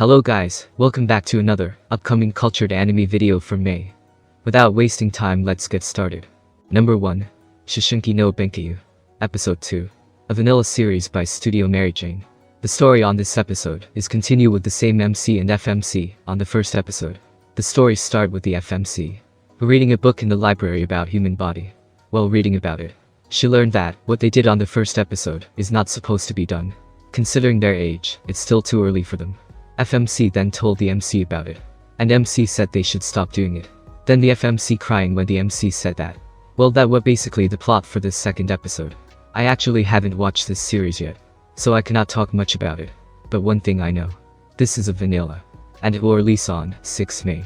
Hello guys, welcome back to another upcoming cultured anime video from May. Without wasting time, let's get started. Number 1. Shashinki no Binkyu. Episode 2. A vanilla series by Studio Mary Jane. The story on this episode is continue with the same MC and FMC on the first episode. The stories start with the FMC, who reading a book in the library about human body. While reading about it, she learned that what they did on the first episode is not supposed to be done. Considering their age, it's still too early for them. FMC then told the MC about it, and MC said they should stop doing it. Then the FMC crying when the MC said that. Well, that was basically the plot for this second episode. I actually haven't watched this series yet, so I cannot talk much about it. But one thing I know, this is a vanilla, and it will release on 6 May.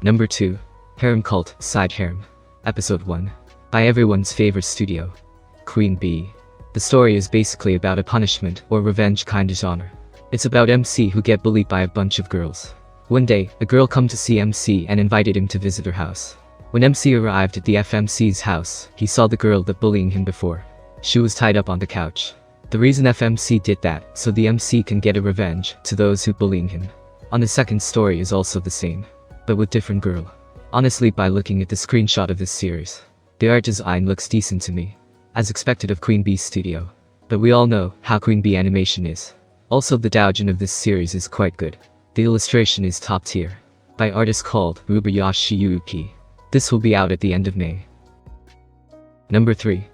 Number 2. Harem Cult Side Harem. Episode 1. By everyone's favorite studio, Queen Bee. The story is basically about a punishment or revenge kind of genre. It's about MC who get bullied by a bunch of girls. One day, a girl come to see MC and invited him to visit her house. When MC arrived at the FMC's house, he saw the girl that bullying him before. She was tied up on the couch. The reason FMC did that, so the MC can get a revenge to those who bullying him. On the second story is also the same, but with different girl. Honestly, by looking at the screenshot of this series, the art design looks decent to me, as expected of Queen Bee studio. But we all know how Queen Bee animation is. Also, the doujin of this series is quite good. The illustration is top tier, by artist called Rubayashi Yuki. This will be out at the end of May. Number 3.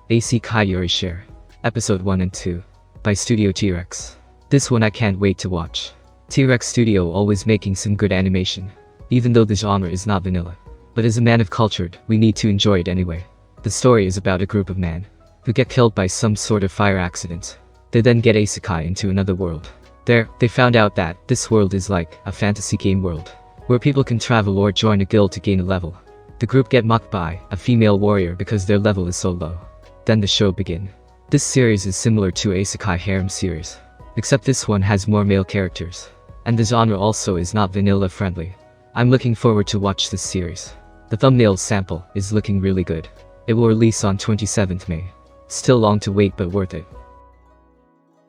AC Kyori Share. Episode 1 and 2. By Studio T-Rex. This one I can't wait to watch. T-Rex Studio always making some good animation, even though the genre is not vanilla. But as a man of cultured, we need to enjoy it anyway. The story is about a group of men who get killed by some sort of fire accident. They then get isekai into another world. There, they found out that this world is like a fantasy game world, where people can travel or join a guild to gain a level. The group get mocked by a female warrior because their level is so low. Then the show begin. This series is similar to Isekai Harem series, except this one has more male characters. And the genre also is not vanilla friendly. I'm looking forward to watch this series. The thumbnail sample is looking really good. It will release on 27th May. Still long to wait, but worth it.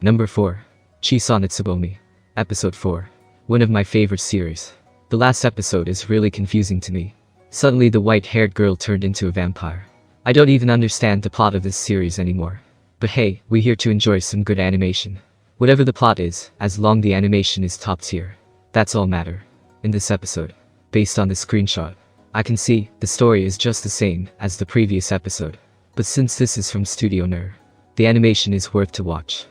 Number 4. Chison at Sabomi. Episode 4. One of my favorite series. The last episode is really confusing to me. Suddenly the white-haired girl turned into a vampire. I don't even understand the plot of this series anymore. But hey, we're here to enjoy some good animation. Whatever the plot is, as long the animation is top tier, that's all matter. In this episode, based on the screenshot, I can see the story is just the same as the previous episode. But since this is from Studio Ner, the animation is worth to watch.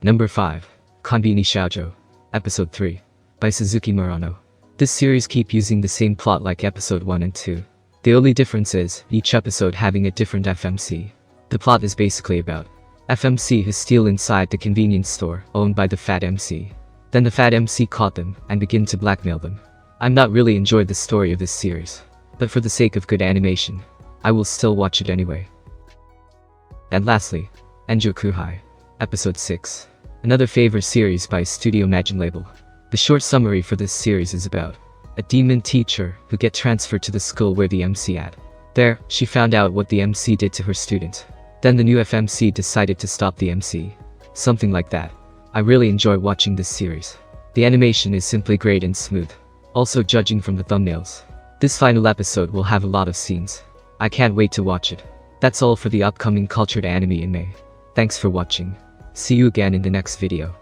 Number 5. Kandini Shoujo. Episode 3. By Suzuki Murano. This series keep using the same plot like episode 1 and 2. The only difference is each episode having a different FMC. The plot is basically about FMC who steal inside the convenience store owned by the fat MC. Then the fat MC caught them and begin to blackmail them. I'm not really enjoyed the story of this series, but for the sake of good animation, I will still watch it anyway. And lastly, Anjoku Hi. Episode 6. Another favorite series by Studio Imagine label. The short summary for this series is about a demon teacher who get transferred to the school where the MC at. There, she found out what the MC did to her student. Then the new FMC decided to stop the MC. Something like that. I really enjoy watching this series. The animation is simply great and smooth. Also, judging from the thumbnails, this final episode will have a lot of scenes. I can't wait to watch it. That's all for the upcoming cultured anime in May. Thanks for watching. See you again in the next video.